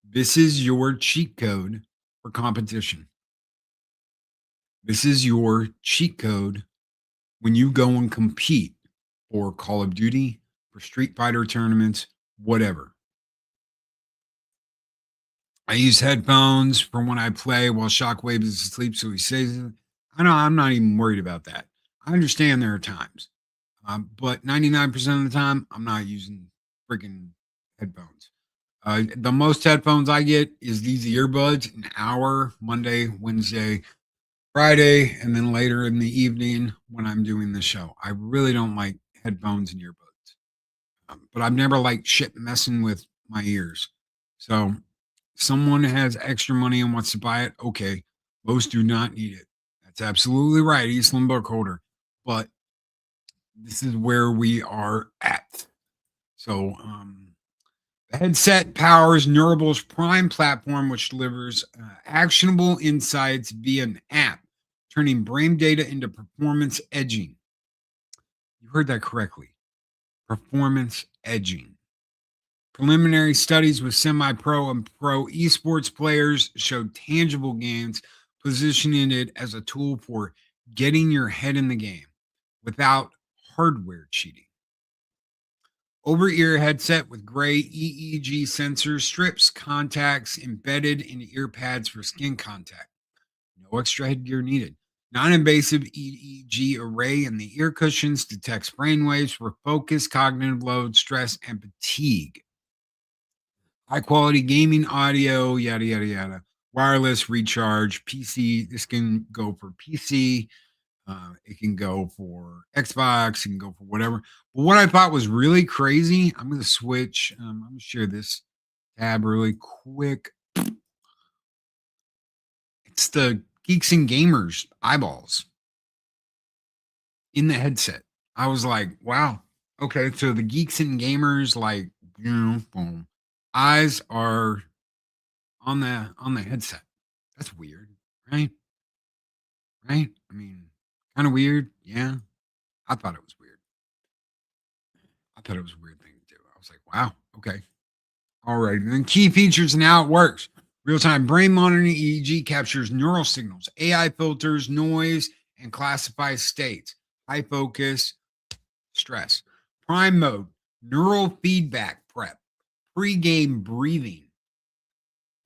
Speaker 5: This is your cheat code for competition. This is your cheat code when you go and compete for Call of Duty, for Street Fighter tournaments, whatever. I use headphones for when I play while Shockwave is asleep, so he says, I know I'm not even worried about that. I understand there are times. But 99% of the time, I'm not using freaking headphones. The most headphones I get is these earbuds, an hour, Monday, Wednesday, Friday, and then later in the evening when I'm doing the show. I really don't like headphones and earbuds. But I've never liked shit messing with my ears. So someone has extra money and wants to buy it, okay. Most do not need it. That's absolutely right, Eastland book holder. But this is where we are at. So the headset powers Neurable's Prime platform, which delivers actionable insights via an app, turning brain data into performance edging. You heard that correctly. Performance edging. Preliminary studies with semi-pro and pro esports players showed tangible gains, positioning it as a tool for getting your head in the game without hardware cheating. Over-ear headset with gray EEG sensors, strips, contacts embedded in ear pads for skin contact. No extra headgear needed. Non-invasive EEG array in the ear cushions detects brainwaves for focus, cognitive load, stress, and fatigue. High quality gaming audio, yada, yada, yada. Wireless recharge, PC. This can go for PC. It can go for Xbox. It can go for whatever. But what I thought was really crazy, I'm going to switch. I'm going to share this tab really quick. It's the Geeks and Gamers eyeballs in the headset. I was like, wow. Okay. So the Geeks and Gamers, like, boom. Eyes are on the headset. That's weird, right? Right? I mean, kind of weird. Yeah. I thought it was weird. I thought it was a weird thing to do. I was like, wow, okay. All right. And then key features and how it works. Real-time brain monitoring EEG captures neural signals, AI filters, noise, and classifies states. High focus, stress. Prime mode, neural feedback prep, pre-game breathing,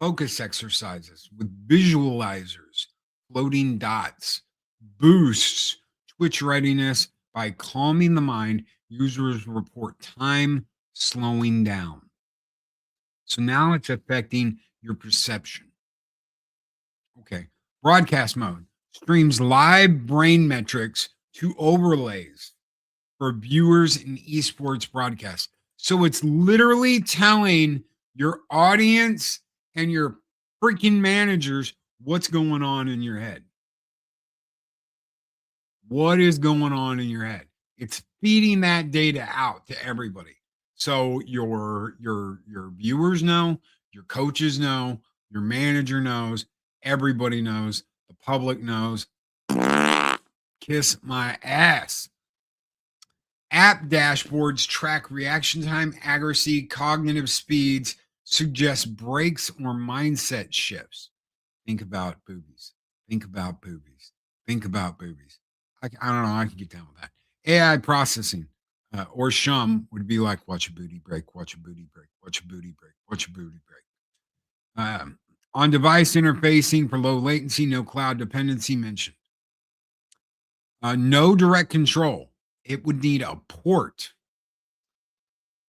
Speaker 5: focus exercises with visualizers, floating dots, boosts twitch readiness by calming the mind. Users report time slowing down. So now it's affecting your perception. Okay. Broadcast mode streams live brain metrics to overlays for viewers in esports broadcast. So it's literally telling your audience and your freaking managers what's going on in your head. What is going on in your head? It's feeding that data out to everybody. So your viewers know, your coaches know, your manager knows, everybody knows, the public knows. Kiss my ass. App dashboards track reaction time, accuracy, cognitive speeds, suggest breaks or mindset shifts. Think about boobies. Think about boobies. Think about boobies. I don't know. I can get down with that. AI processing or SHUM would be like watch a booty break, watch a booty break, watch a booty break, watch a booty break. On device interfacing for low latency, no cloud dependency mentioned. No direct control. It would need a port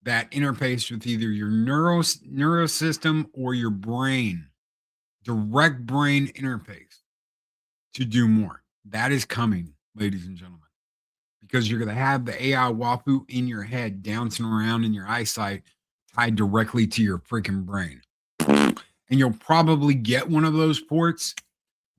Speaker 5: that interface with either your neurosystem or your brain. Direct brain interface to do more. That is coming, ladies and gentlemen, because you're going to have the AI waifu in your head, dancing around in your eyesight, tied directly to your freaking brain. And you'll probably get one of those ports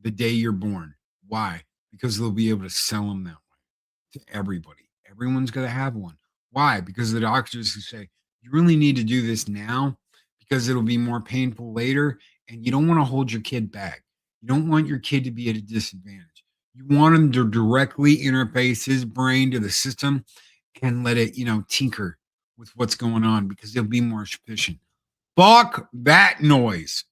Speaker 5: the day you're born. Why? Because they'll be able to sell them that way to everybody. Everyone's going to have one. Why? Because the doctors who say, you really need to do this now because it'll be more painful later. And you don't want to hold your kid back. You don't want your kid to be at a disadvantage. You want him to directly interface his brain to the system and let it, tinker with what's going on because they'll be more efficient. Fuck that noise.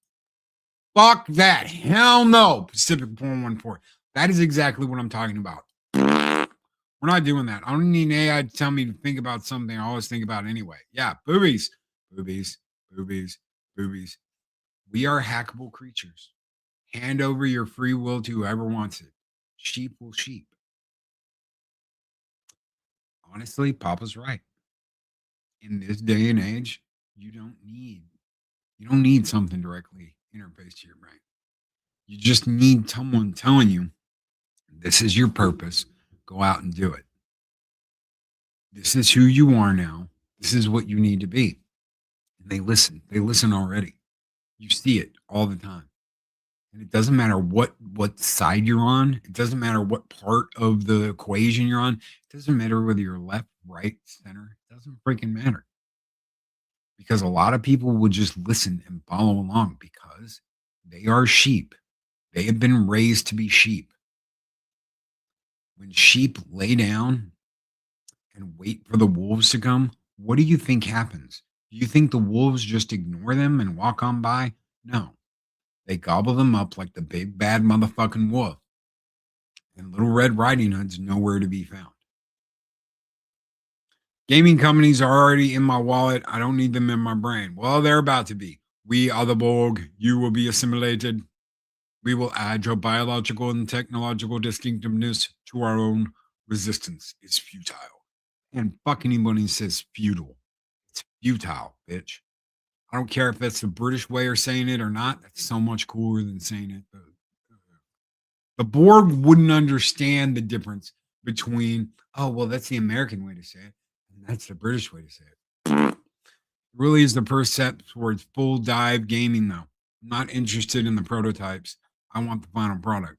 Speaker 5: Fuck that. Hell no. Pacific 414. That is exactly what I'm talking about. We're not doing that. I don't need an AI to tell me to think about something I always think about anyway. Yeah, boobies, boobies, boobies, boobies. We are hackable creatures. Hand over your free will to whoever wants it. Sheep will sheep. honestly, Papa's right. In this day and age, you don't need something directly interfaced to your brain. You just need someone telling you this is your purpose. Go out and do it. This is who you are now. This is what you need to be. And they listen. They listen already. You see it all the time. And it doesn't matter what side you're on. It doesn't matter what part of the equation you're on. It doesn't matter whether you're left, right, center. It doesn't freaking matter. Because a lot of people will just listen and follow along because they are sheep. They have been raised to be sheep. When sheep lay down and wait for the wolves to come, what do you think happens? Do you think the wolves just ignore them and walk on by? No. They gobble them up like the big bad motherfucking wolf. And Little Red Riding Hood's nowhere to be found. Gaming companies are already in my wallet. I don't need them in my brain. Well, they're about to be. We are the Borg. You will be assimilated. We will add your biological and technological distinctiveness to our own resistance. It's futile. And fuck anybody who says futile. It's futile, bitch. I don't care if that's the British way of saying it or not. That's so much cooler than saying it. The Borg wouldn't understand the difference between, oh, well, that's the American way to say it. And that's the British way to say it. It really is the first step towards full dive gaming, though. I'm not interested in the prototypes. I want the final product.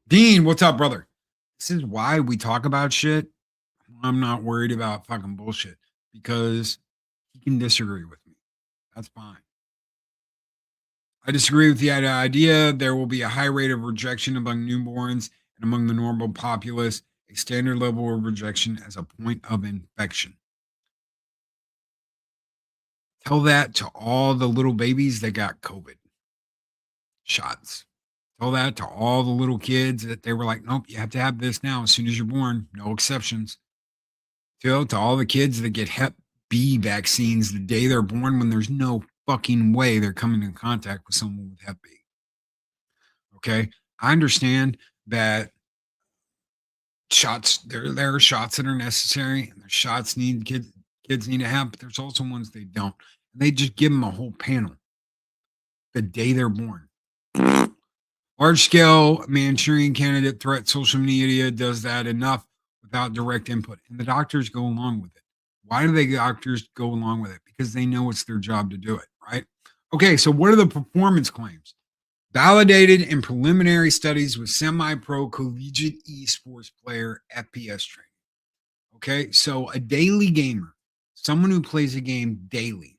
Speaker 5: Dean, what's up, brother? This is why we talk about shit. I'm not worried about fucking bullshit because he can disagree with me. That's fine. I disagree with the idea. There will be a high rate of rejection among newborns and among the normal populace, a standard level of rejection as a point of infection. Tell that to all the little babies that got COVID shots. Tell that to all the little kids that they were like, nope, you have to have this now as soon as you're born. No exceptions. Tell to all the kids that get Hep B vaccines the day they're born when there's no fucking way they're coming in contact with someone with Hep B. Okay. I understand that shots, there are shots that are necessary and there's shots kids need to have, but there's also ones they don't. And they just give them a whole panel the day they're born. Large scale Manchurian candidate threat social media does that enough without direct input. And the doctors go along with it. Why do the doctors go along with it? Because they know it's their job to do it, right? Okay, so what are the performance claims? Validated in preliminary studies with semi-pro collegiate esports player FPS training. Okay, so a daily gamer, someone who plays a game daily,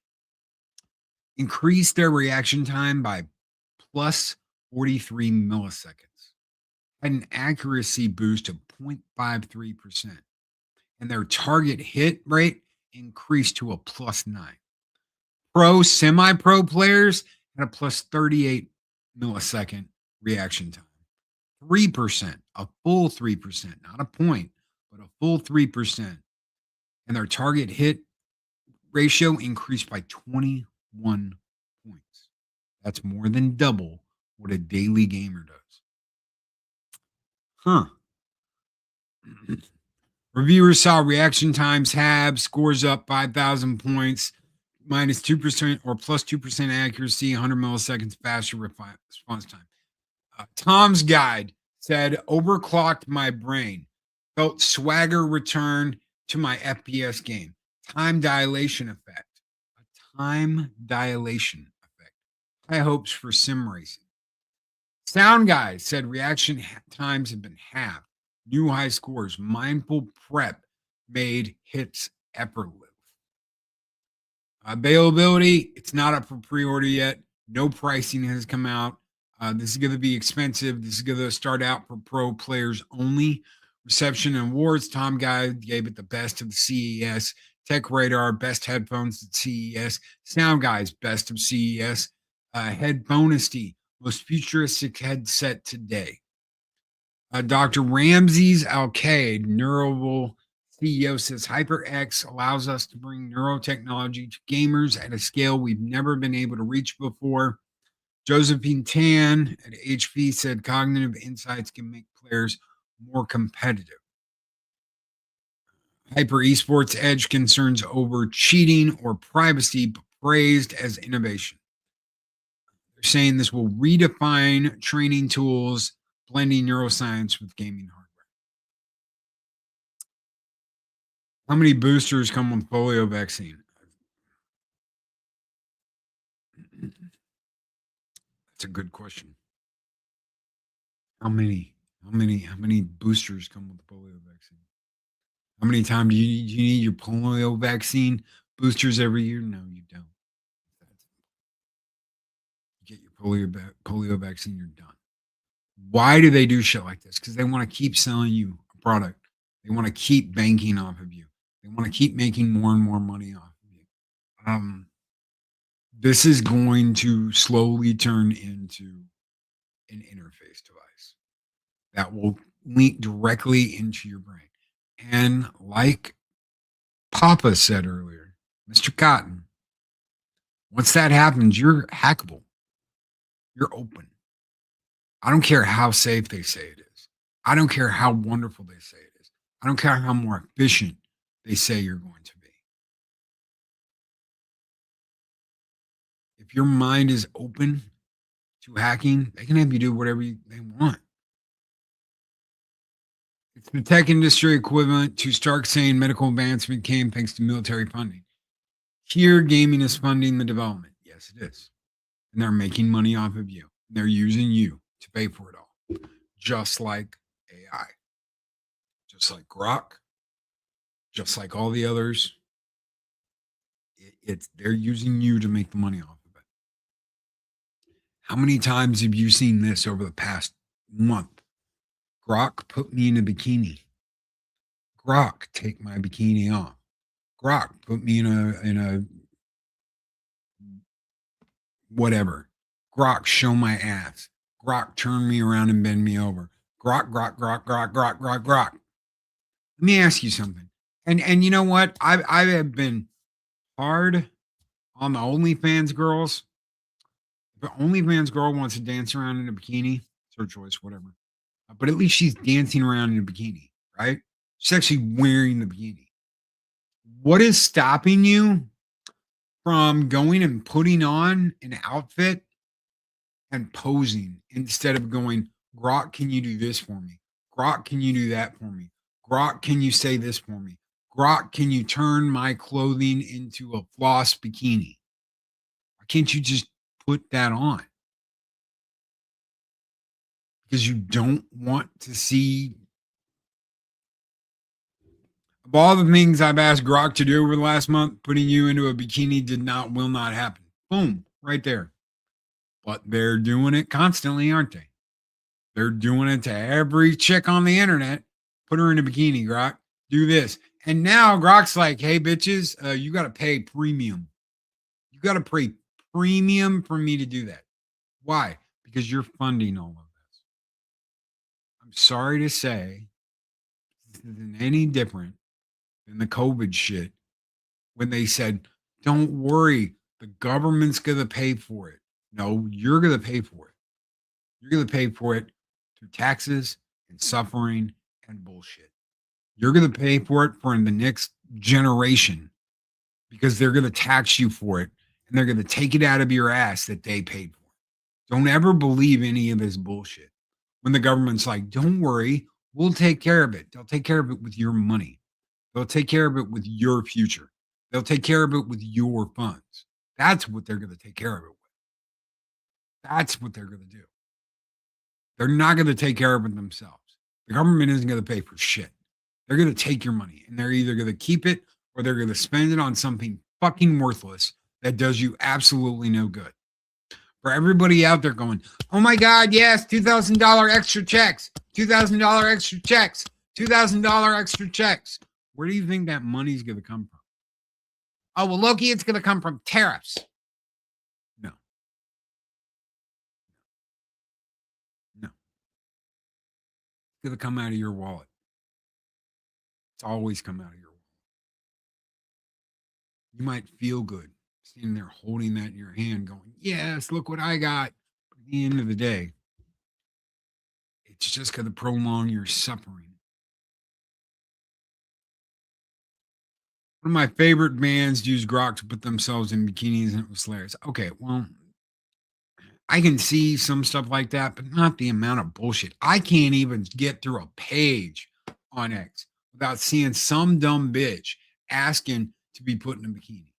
Speaker 5: increased their reaction time by plus 43 milliseconds, had an accuracy boost of 0.53%, and their target hit rate increased to a plus 9. Pro, semi-pro players had a plus 38 millisecond reaction time. 3%, a full 3%, not a point, but a full 3%. And their target hit ratio increased by 21 points. That's more than double what a daily gamer does. Huh. Reviewers saw reaction times have scores up 5,000 points, minus 2% or plus 2% accuracy, 100 milliseconds faster response time. Tom's Guide said, overclocked my brain, felt swagger return to my FPS game. Time dilation effect. A time dilation effect. High hopes for sim racing. Sound Guy said reaction times have been halved. New high scores. Mindful prep made hits effortless. Availability, it's not up for pre-order yet. No pricing has come out. This is going to be expensive. This is going to start out for pro players only. Reception and awards. Tom Guy gave it the best of the CES. Tech Radar, best headphones at CES. Sound Guy's best of CES. Headphonesty, most futuristic headset today. Dr. Ramses Al-Qaid, Neurable CEO, says HyperX allows us to bring neurotechnology to gamers at a scale we've never been able to reach before. Josephine Tan at HP said cognitive insights can make players more competitive. Hyper esports edge concerns over cheating or privacy praised as innovation. They're saying this will redefine training tools, blending neuroscience with gaming hardware. How many boosters come with polio vaccine? That's a good question. How many boosters come with the polio vaccine? How many times do you need your polio vaccine boosters every year? No, you don't. You get your polio vaccine, you're done. Why do they do shit like this? Because they want to keep selling you a product. They want to keep banking off of you. They want to keep making more and more money off of you. This is going to slowly turn into an interface device that will link directly into your brain. And like Papa said earlier, Mr. Cotton, once that happens, you're hackable. You're open. I don't care how safe they say it is. I don't care how wonderful they say it is. I don't care how more efficient they say you're going to be. If your mind is open to hacking, they can have you do whatever they want. It's the tech industry equivalent to Stark saying medical advancement came thanks to military funding. Here, gaming is funding the development. Yes, it is. And they're making money off of you. They're using you to pay for it all. Just like AI. Just like Grok. Just like all the others. They're using you to make the money off of it. How many times have you seen this over the past month? Grok, put me in a bikini. Grok, take my bikini off. Grok, put me in a whatever. Grok, show my ass. Grok, turn me around and bend me over. Grok. Let me ask you something. And you know what? I have been hard on the OnlyFans girls. If an OnlyFans girl wants to dance around in a bikini, it's her choice, whatever. But at least she's dancing around in a bikini, right? She's actually wearing the bikini. What is stopping you from going and putting on an outfit and posing instead of going, Grok, can you do this for me? Grok, can you do that for me? Grok, can you say this for me? Grok, can you turn my clothing into a floss bikini? Why can't you just put that on? Because you don't want to see. Of all the things I've asked Grok to do over the last month, putting you into a bikini will not happen. Boom, right there. But they're doing it constantly, aren't they? They're doing it to every chick on the internet. Put her in a bikini, Grok. Do this. And now Grok's like, hey, bitches, you got to pay premium. You got to pay premium for me to do that. Why? Because you're funding all of this. I'm sorry to say, this isn't any different than the COVID shit when they said, don't worry, the government's going to pay for it. No, you're going to pay for it. You're going to pay for it through taxes and suffering and bullshit. You're going to pay for it for the next generation because they're going to tax you for it and they're going to take it out of your ass that they paid for. Don't ever believe any of this bullshit. When the government's like, don't worry, we'll take care of it. They'll take care of it with your money. They'll take care of it with your future. They'll take care of it with your funds. That's what they're going to take care of it with. That's what they're going to do. They're not going to take care of it themselves. The government isn't going to pay for shit. They're going to take your money and they're either going to keep it or they're going to spend it on something fucking worthless that does you absolutely no good. For everybody out there going, oh my God, yes, $2,000 extra checks, $2,000 extra checks, $2,000 extra checks. Where do you think that money's going to come from? Oh, well, Loki, it's going to come from tariffs. No. It's going to come out of your wallet. It's always come out of your wallet. You might feel good standing there holding that in your hand going, yes, look what I got. But at the end of the day, It's just going to prolong your suffering. One of my favorite bands used Grok to put themselves in bikinis, and it was hilarious. Okay, well, I can see some stuff like that, but not the amount of bullshit. I can't even get through a page on X without seeing some dumb bitch asking to be put in a bikini.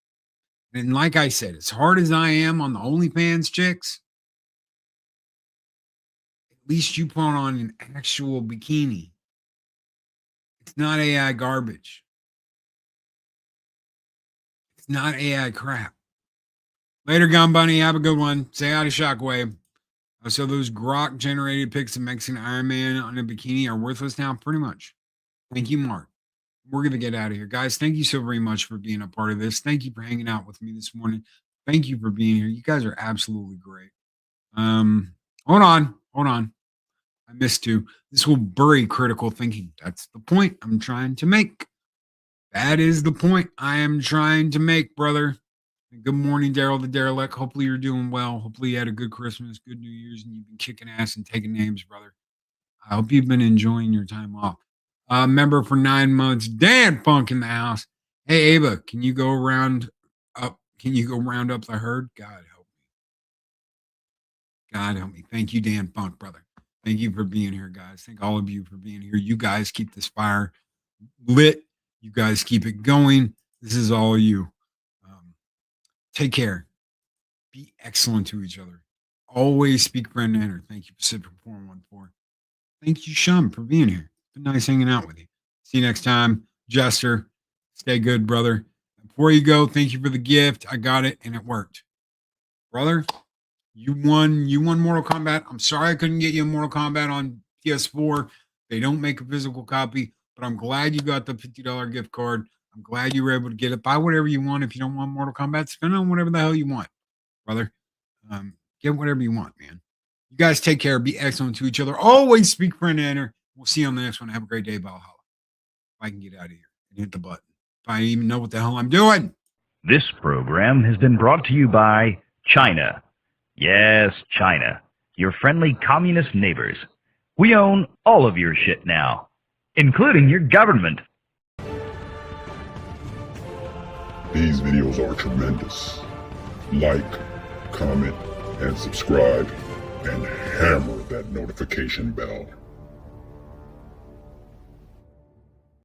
Speaker 5: And like I said, as hard as I am on the OnlyFans chicks, at least you put on an actual bikini. It's not AI garbage. It's not AI crap. Later, Gun Bunny. Have a good one. Say hi to Shockwave. So those Grok generated pics of Mexican Iron Man on a bikini are worthless now? Pretty much. Thank you, Mark. We're going to get out of here. Guys, thank you so very much for being a part of this. Thank you for hanging out with me this morning. Thank you for being here. You guys are absolutely great. Hold on. I missed two. This will bury critical thinking. That's the point I'm trying to make. That is the point I am trying to make, brother. Good morning, Daryl the Derelict. Hopefully you're doing well. Hopefully you had a good Christmas, good New Year's, and you've been kicking ass and taking names, brother. I hope you've been enjoying your time off. Member for 9 months, Dan Funk in the house. Hey, Ava, can you go round up the herd? God help me. Thank you, Dan Funk, brother. Thank you for being here, guys. Thank all of you for being here. You guys keep this fire lit. You guys keep it going. This is all you. Take care. Be excellent to each other. Always speak friend and enter. Thank you, Pacific 414. Thank you, Shum, for being here. It's been nice hanging out with you. See you next time. Jester, stay good, brother. Before you go, thank you for the gift. I got it, and it worked. Brother, you won Mortal Kombat. I'm sorry I couldn't get you a Mortal Kombat on PS4. They don't make a physical copy, but I'm glad you got the $50 gift card. I'm glad you were able to get it. Buy whatever you want. If you don't want Mortal Kombat, spend on whatever the hell you want, brother. Get whatever you want, man. You guys take care. Be excellent to each other. Always speak friend and enter. We'll see you on the next one. Have a great day, Valhalla. If I can get out of here and hit the button. If I even know what the hell I'm doing.
Speaker 3: This program has been brought to you by China. Yes, China. Your friendly communist neighbors. We own all of your shit now, including your government.
Speaker 4: These videos are tremendous. Like, comment, and subscribe, and hammer that notification bell.